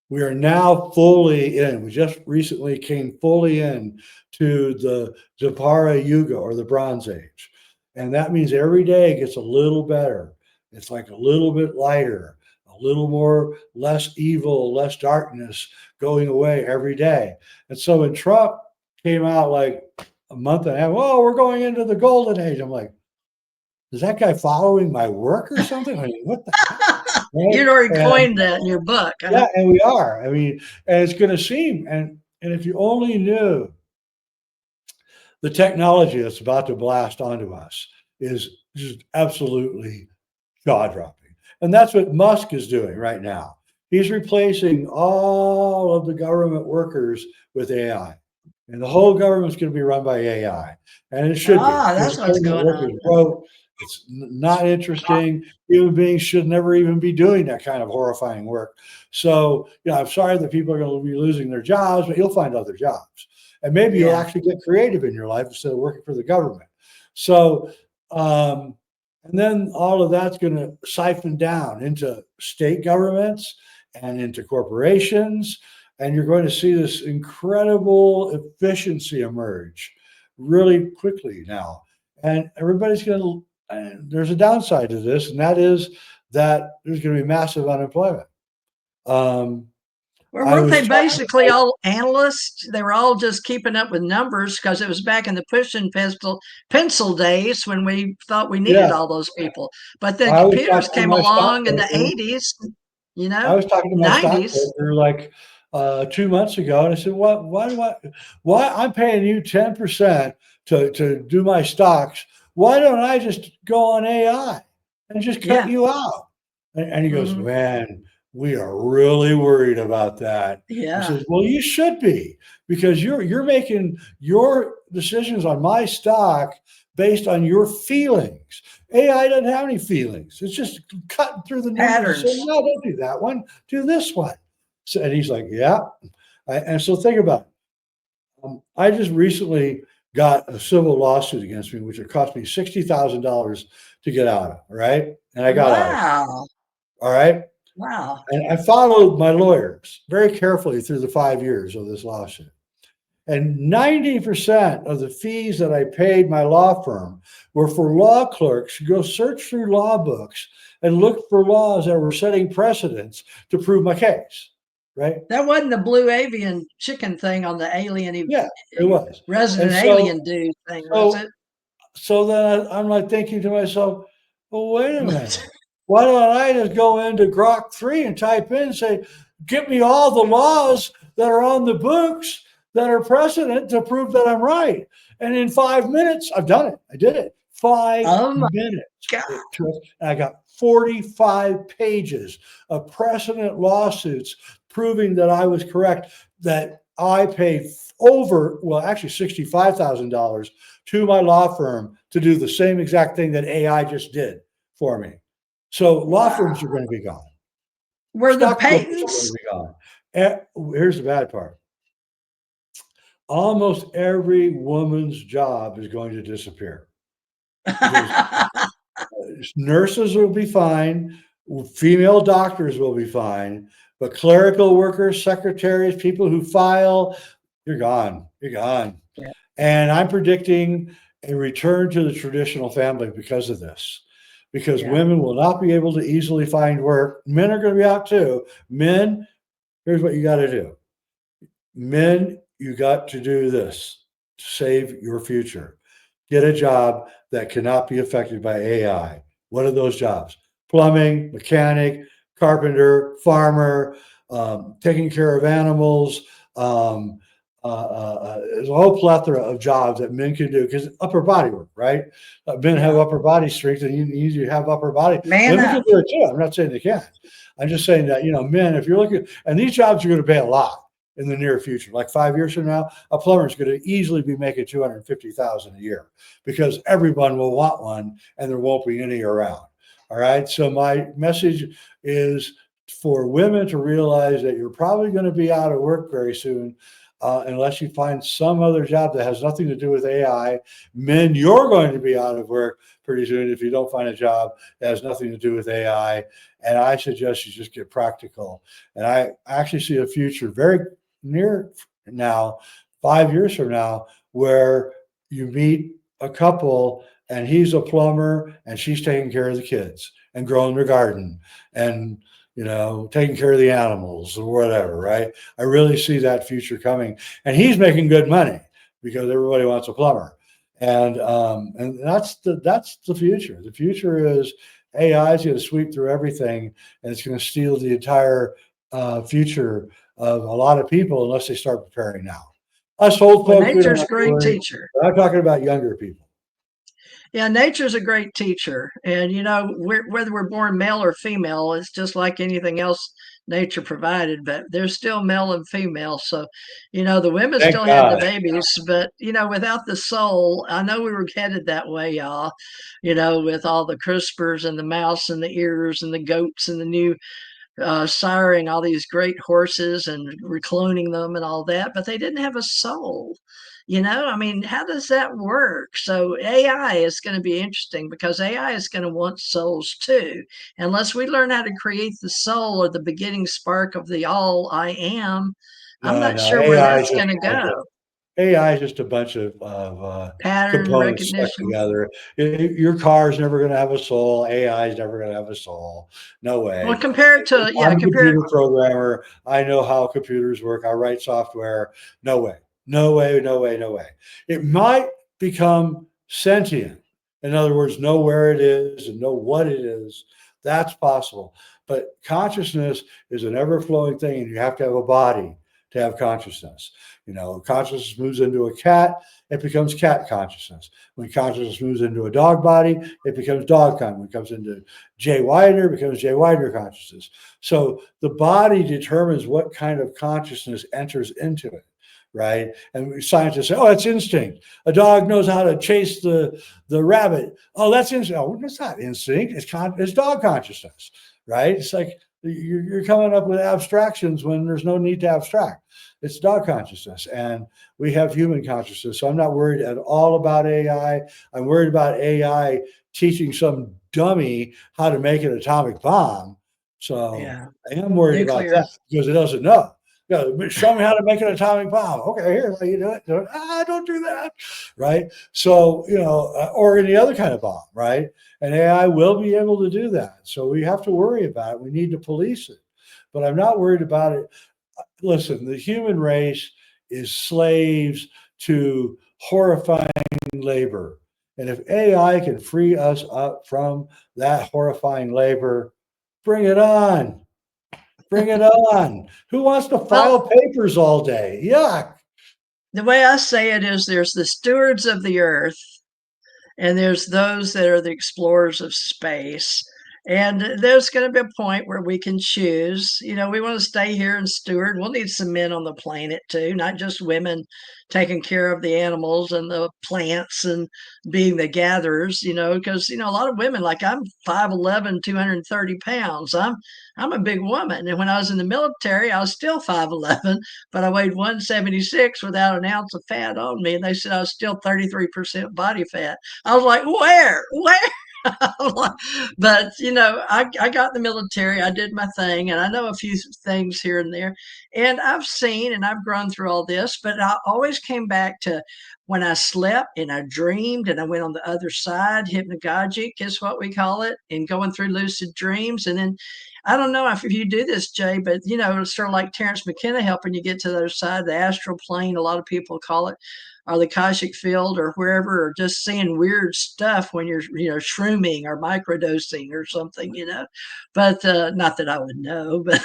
we are now fully in. We just recently came fully in to the Dwapara Yuga, or the Bronze Age, and that means every day gets a little better. It's like a little bit lighter, a little more, less evil, less darkness going away every day. And so when Trump came out like a month and a half, oh, we're going into the golden age. I'm like, is that guy following my work or something? I mean, what the heck? Right? You'd already And coined that in your book, huh? yeah, and we are. I mean, and it's going to seem, and if you only knew the technology that's about to blast onto us is just absolutely jaw dropping. And that's what Musk is doing right now. He's replacing all of the government workers with AI. And the whole government's going to be run by AI. And it should be, Ah, because that's the what's government going work on. is broke. It's not interesting. Human beings should never even be doing that kind of horrifying work. So, I'm sorry that people are going to be losing their jobs, but you'll find other jobs. And maybe you'll Yeah. actually get creative in your life instead of working for the government. So, and then all of that's going to siphon down into state governments and into corporations. and you're going to see this incredible efficiency emerge really quickly now. And everybody's going to, there's a downside to this, and that is that there's going to be massive unemployment. Well, I weren't was they talking basically all analysts? They were all just keeping up with numbers because it was back in the push and pencil days when we thought we needed Yeah, all those people. But then I was computers talking to came my along in the stockbroker. 80s, I was talking to my 90s. stockbroker like 2 months ago, and I said, "What? Why I'm paying you 10% to do my stocks? Why don't I just go on AI and just cut Yeah. you out?" And he goes, Hmm. "Man, we are really worried about that." I Yeah. says, "Well, you should be, because you're making your decisions on my stock based on your feelings. AI doesn't have any feelings. It's just cutting through the numbers and saying, Patterns. no, don't do that one. Do this one." So, and he's like, yeah. And so think about it. I just recently got a civil lawsuit against me, which it cost me $60,000 to get out of. All right. And I got out of it. Wow. All right. Wow. And I followed my lawyers very carefully through the 5 years of this lawsuit. And 90% of the fees that I paid my law firm were for law clerks to go search through law books and look for laws that were setting precedents to prove my case. Right? That wasn't the blue avian chicken thing on the Yeah, it was. And resident alien dude thing, was so, it? so then I'm like thinking to myself, well, wait a minute. Why don't I just go into Grok 3 and type in and say, "Give me all the laws that are on the books that are precedent to prove that I'm right." And in 5 minutes, I've done it. I did it. Five Oh my minutes. God. It took, and I got 45 pages of precedent lawsuits proving that I was correct, that I paid over, well, actually $65,000 to my law firm to do the same exact thing that AI just did for me. So law firms are Wow. going to be gone. Were the Stockbrokers are going to patents? be gone. Here's the bad part. Almost every woman's job is going to disappear, because nurses will be fine, female doctors will be fine, but clerical workers, secretaries, people who file, you're gone. You're gone. Yeah. And I'm predicting a return to the traditional family because of this, because Yeah. women will not be able to easily find work. Men are going to be out too. Men, here's what you got to do. Men, you got to do this to save your future. Get a job that cannot be affected by AI. What are those jobs? Plumbing, mechanic, carpenter, farmer, taking care of animals. There's a whole plethora of jobs that men can do, because upper body work, right? Men have Yeah. upper body strength, and you have upper body. Man Women can up. do it too. I'm not saying they can't. I'm just saying that, men, if you're looking, and these jobs are going to pay a lot in the near future. Like 5 years from now, a plumber is going to easily be making $250,000 a year, because everyone will want one, and there won't be any around. All right. So my message is for women to realize that you're probably going to be out of work very soon, unless you find some other job that has nothing to do with AI. Men, you're going to be out of work pretty soon if you don't find a job that has nothing to do with AI. And I suggest you just get practical. And I actually see a future very near now, 5 years from now, where you meet a couple and he's a plumber and she's taking care of the kids and growing their garden and taking care of the animals or whatever, right? I really see that future coming, and he's making good money because everybody wants a plumber, and that's the future. The future is AI is going to sweep through everything, and it's going to steal the entire future of a lot of people unless they start preparing now. Us old Well, folks, we don't nature's have a to great worry. teacher. But I'm talking about younger people. Yeah, nature's a great teacher. And, whether we're born male or female, it's just like anything else nature provided, but there's still male and female. So, the women Thank still had the God. babies, but, without the soul, I know we were headed that way, y'all, with all the CRISPRs and the mouse and the ears and the goats and the new siring all these great horses and recloning them and all that, but they didn't have a soul. I mean, how does that work? So AI is going to be interesting because AI is going to want souls too. Unless we learn how to create the soul or the beginning spark of the all I am, I'm No, not no, sure where AI is that's just going to a bunch of go. AI is just a bunch of Pattern components stuck recognition. together. Your car is never going to have a soul. AI is never going to have a soul. No Well, way. compare it to, I'm yeah, a compare it. computer programmer. I know how computers work. I write software. No way. No way. No way. No way. It might become sentient. In other words, know where it is and know what it is. That's possible. But consciousness is an ever flowing thing, and you have to have a body to have consciousness. Consciousness moves into a cat, it becomes cat consciousness. When consciousness moves into a dog body, it becomes dog consciousness. When it comes into Jay Weidner, it becomes Jay Weidner consciousness. So the body determines what kind of consciousness enters into it, right? And scientists say, oh, that's instinct. A dog knows how to chase the rabbit. Oh, that's instinct. Oh, it's not instinct. It's dog consciousness, right? It's like you're coming up with abstractions when there's no need to abstract. It's dog consciousness, and we have human consciousness. So I'm not worried at all about AI. I'm worried about AI teaching some dummy how to make an atomic bomb. So Yeah, I am worried about nuclear. that because it doesn't know. Show me how to make an atomic bomb. Okay, here's how you do it. Don't do that, right? So or any other kind of bomb, right? And AI will be able to do that. So we have to worry about it. We need to police it, but I'm not worried about it. Listen, the human race is slaves to horrifying labor. And if AI can free us up from that horrifying labor, bring it on. Bring it on. Who wants to Well, file papers all day? Yuck. the way I say it is there's the stewards of the earth, and there's those that are the explorers of space. And there's going to be a point where we can choose. We want to stay here and steward. We'll need some men on the planet too, not just women taking care of the animals and the plants and being the gatherers. Because a lot of women, like I'm 5'11", 230 pounds. I'm a big woman, and when I was in the military, I was still 5'11", but I weighed 176 without an ounce of fat on me, and they said I was still 33% body fat. I was like, where? But I got in the military. I did my thing, and I know a few things here and there. And I've seen and I've grown through all this, but I always came back to when I slept and I dreamed and I went on the other side. Hypnagogic is what we call it, and going through lucid dreams. And then I don't know if you do this, Jay, but it's sort of like Terrence McKenna helping you get to the other side, the astral plane. A lot of people call it, or the Akashic field, or wherever, or just seeing weird stuff when you're, shrooming or microdosing or something, But not that I would know, but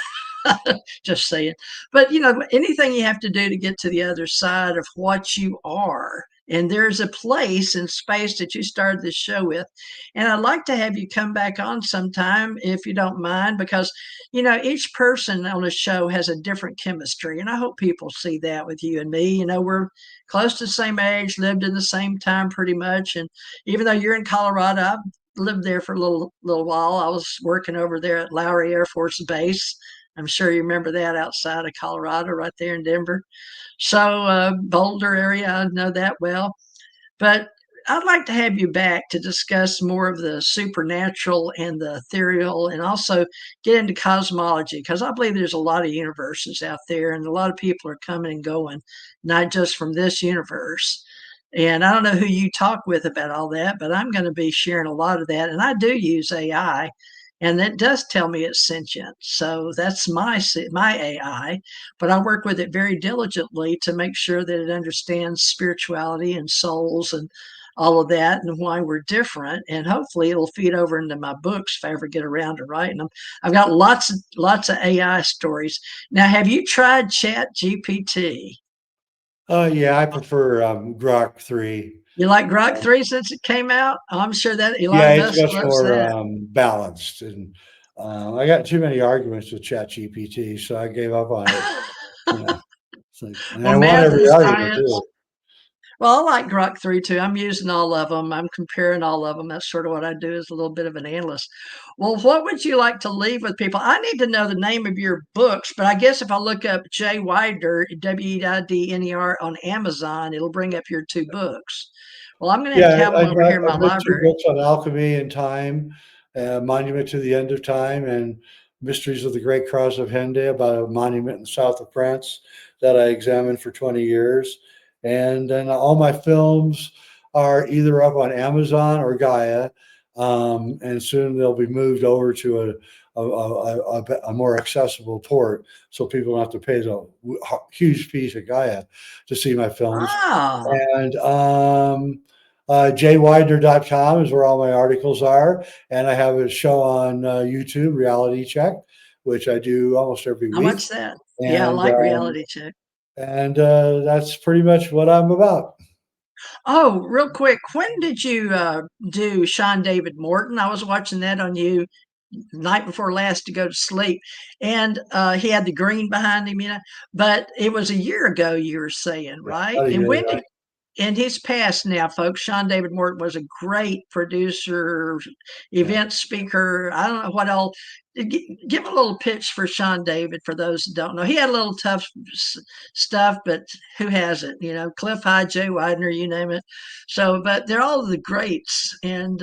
just saying. But anything you have to do to get to the other side of what you are. And there's a place in space that you started this show with. And I'd like to have you come back on sometime if you don't mind, because each person on the show has a different chemistry. And I hope people see that with you and me. We're close to the same age, lived in the same time pretty much. And even though you're in Colorado, I've lived there for a little while. I was working over there at Lowry Air Force Base. I'm sure you remember that, outside of Colorado, right there in Denver. So Boulder area, I know that well. But I'd like to have you back to discuss more of the supernatural and the ethereal, and also get into cosmology, because I believe there's a lot of universes out there, and a lot of people are coming and going, not just from this universe. And I don't know who you talk with about all that, but I'm going to be sharing a lot of that. And I do use AI, and it does tell me it's sentient. So that's my AI, but I work with it very diligently to make sure that it understands spirituality and souls and all of that, and why we're different. And hopefully it'll feed over into my books if I ever get around to writing them. I've got lots of AI stories. Now, have you tried Chat GPT? Yeah, I prefer Grok 3. You like Grok 3 since it came out? I'm sure that Yeah, Elon it's Musk much loves more that. balanced. And I got too many arguments with ChatGPT, so I gave up on it. You know, it's like, and Well, I want math every and argument science, too. Well, I like Grok 3 too. I'm using all of them. I'm comparing all of them. That's sort of what I do as a little bit of an analyst. Well, what would you like to leave with people? I need to know the name of your books, but I guess if I look up Jay Widener, Widner on Amazon, it'll bring up your two books. Well, I'm going to Yeah, have them over here in my I've written two library. books on alchemy and time, Monument to the End of Time, and Mysteries of the Great Cross of Henday, about a monument in the south of France that I examined for 20 years. And then all my films are either up on Amazon or Gaia, and soon they'll be moved over to a more accessible port, so people don't have to pay the huge fees at Gaia to see my films. Ah, And jwidener.com is where all my articles are. And I have a show on YouTube, Reality Check, which I do almost every how week. much that? Yeah, I And like reality check. that's pretty much what I'm about. Oh, real quick, when did you do Sean David Morton? I was watching that on you night before last to go to sleep, and he had the green behind him, but it was a year ago, you were saying, Yeah, right? about a And year, when right? did and he's passed now, folks. Sean David Morton was a great producer, Yeah. event speaker. I don't know what else. Give a little pitch for Sean David for those who don't know. He had a little tough stuff, but who hasn't? Cliff High, Jay Widener, you name it. So, but they're all the greats, and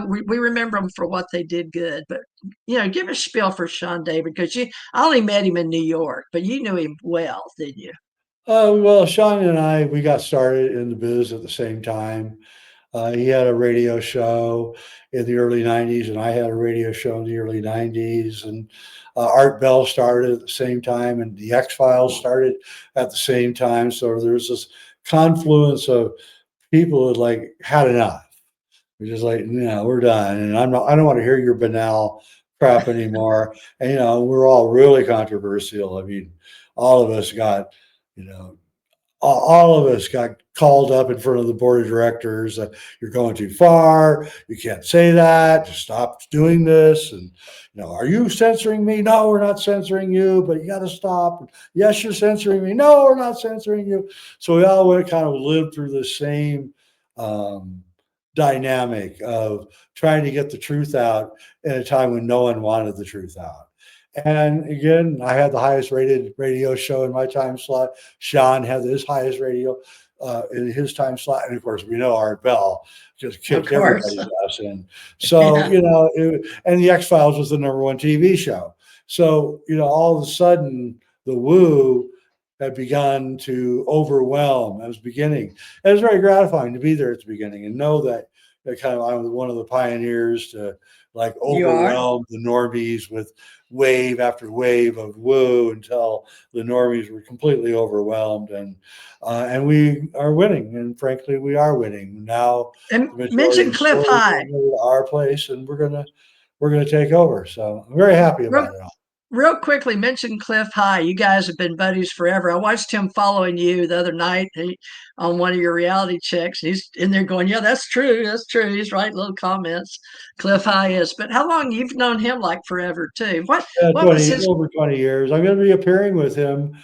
we remember them for what they did good. But give a spiel for Sean David because I only met him in New York, but you knew him well, didn't you? Well, Sean and we got started in the biz at the same time. He had a radio show in the early 90s, and I had a radio show in the early 90s. And Art Bell started at the same time, and the X Files started at the same time. So there was this confluence of people that like had enough. We're just like, no, we're done. And I don't want to hear your banal crap anymore. And, we're all really controversial. I mean, all of us got, you know, all of us got called up in front of the board of directors. You're going too far. You can't say that. Just stop doing this. And are you censoring me? No, we're not censoring you, but you got to stop. Yes, you're censoring me. No, we're not censoring you. So we all went kind of lived through the same um, dynamic of trying to get the truth out in a time when no one wanted the truth out. And again, I had the highest rated radio show in my time slot. Sean had his highest radio in his time slot. And of course, we know Art Bell just Of kicked course. everybody's ass in. So, Yeah. and the X Files was the number one TV show. So, all of a sudden, the woo had begun to overwhelm. It was beginning. It was very gratifying to be there at the beginning and know that kind of I was one of the pioneers to like You are? overwhelm the normies with wave after wave of woo until the normies were completely overwhelmed, and we are winning, and frankly we are winning now. And The majority of mention the Cliff stories are High. going to our place, and we're gonna take over, so I'm very happy Real, about it all. real quickly, mention Cliff High. You guys have been buddies forever. I watched him following you the other night on one of your reality checks. He's in there going, "Yeah, that's true. That's true." He's writing little comments. Cliff High is. But how long you've known him? Like forever too. What was 20 his? over 20 years. I'm going to be appearing with him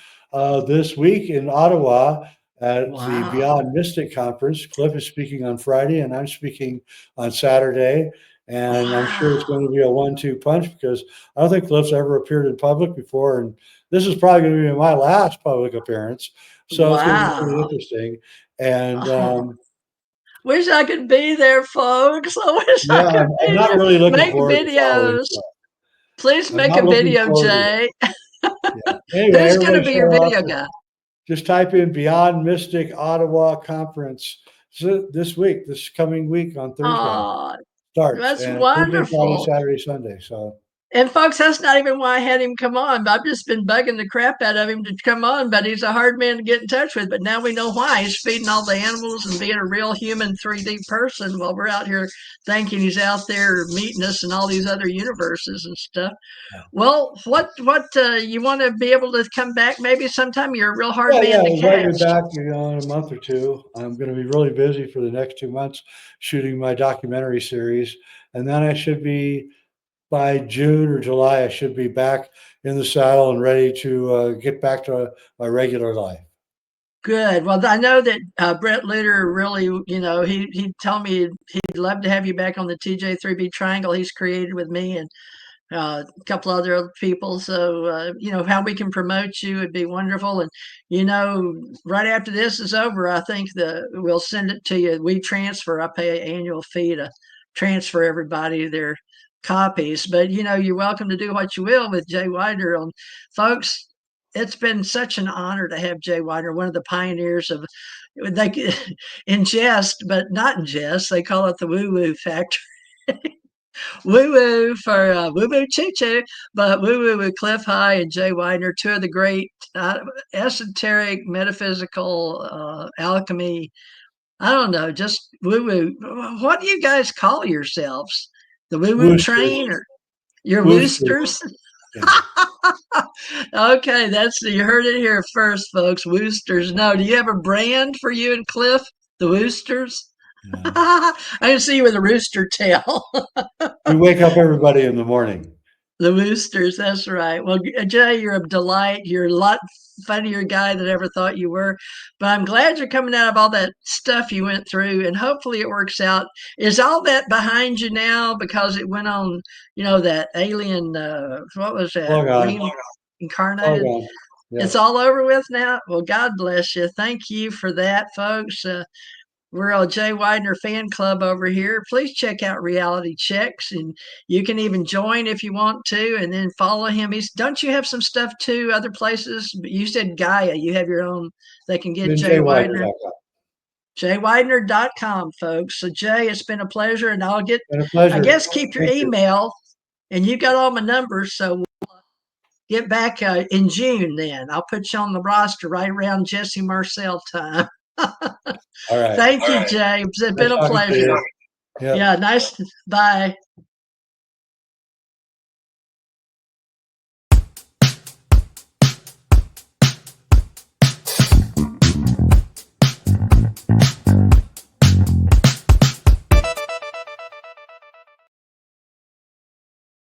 this week in Ottawa at the Wow. Beyond Mystic conference. Cliff is speaking on Friday, and I'm speaking on Saturday. And I'm sure it's Wow. going to be a 1-2 punch because I don't think Cliff's ever appeared in public before, and this is probably going to be my last public appearance. So it's going to be pretty Wow. interesting. And Oh, wish I could be there, folks. I wish I yeah, could I'm be not there. really looking Make forward to following videos. Cliff. Please I'm make not a looking video, forward to Jay. it. Yeah. Anyway, Who's going to everybody be your show up. video guy? Just type in Beyond Mystic Ottawa Conference. So this week, this coming week on Thursday Oh, starts, that's and Thursday, Friday, wonderful. Saturday, Sunday. So And folks, that's not even why I had him come on. I've just been bugging the crap out of him to come on, but he's a hard man to get in touch with. But now we know why. He's feeding all the animals and being a real human 3D person while we're out here thinking he's out there meeting us in all these other universes and stuff. Well, what you want to be able to come back maybe sometime? You're a real hard yeah, man to invite me catch. back, in a month or two. I'm going to be really busy for the next 2 months shooting my documentary series, and then I should be by June or July. I should be back in the saddle and ready to get back to my regular life. Good. Well, I know that Brett Luter really, he told me he'd love to have you back on the TJ3B Triangle he's created with me and a couple other people. So, how we can promote you would be wonderful. And, right after this is over, I think we'll send it to you. We transfer. I pay an annual fee to transfer everybody their copies. But, you're welcome to do what you will with Jay Wider. Folks, it's been such an honor to have Jay Wider, one of the pioneers of, they in jest, but not in jest. They call it the woo woo factory. Woo woo for woo woo choo choo, but woo woo with Cliff High and Jay Weidner, two of the great esoteric, metaphysical, alchemy. I don't know, just woo woo. What do you guys call yourselves? The woo woo Woosters. train or your Woosters. woosters? Yeah. Okay, you heard it here first, folks. Woosters. No, do you have a brand for you and Cliff? The Woosters? No. I didn't see you with a rooster tail. We wake up everybody in the morning. The Woosters, that's right. Well, Jay, you're a delight. You're a lot funnier guy than I ever thought you were. But I'm glad you're coming out of all that stuff you went through, and hopefully it works out. Is all that behind you now because it went on, that alien, what was that? Log on. Reincarnated? Log on. Yeah. It's all over with now? Well, God bless you. Thank you for that, folks. We're a Jay Weidner fan club over here. Please check out Reality Checks, and you can even join if you want to, and then follow him. Don't you have some stuff too, other places? You said Gaia. You have your own. They can get Jay Weidner. JayWeidner.com, folks. So Jay, it's been a pleasure, and I'll get. Been a pleasure. I guess keep your email, and you got all my numbers, so we'll get back in June. Then I'll put you on the roster right around Jesse Marcel time. All right. Thank you, Jay. It's been a pleasure. Yep. Yeah, nice. Bye.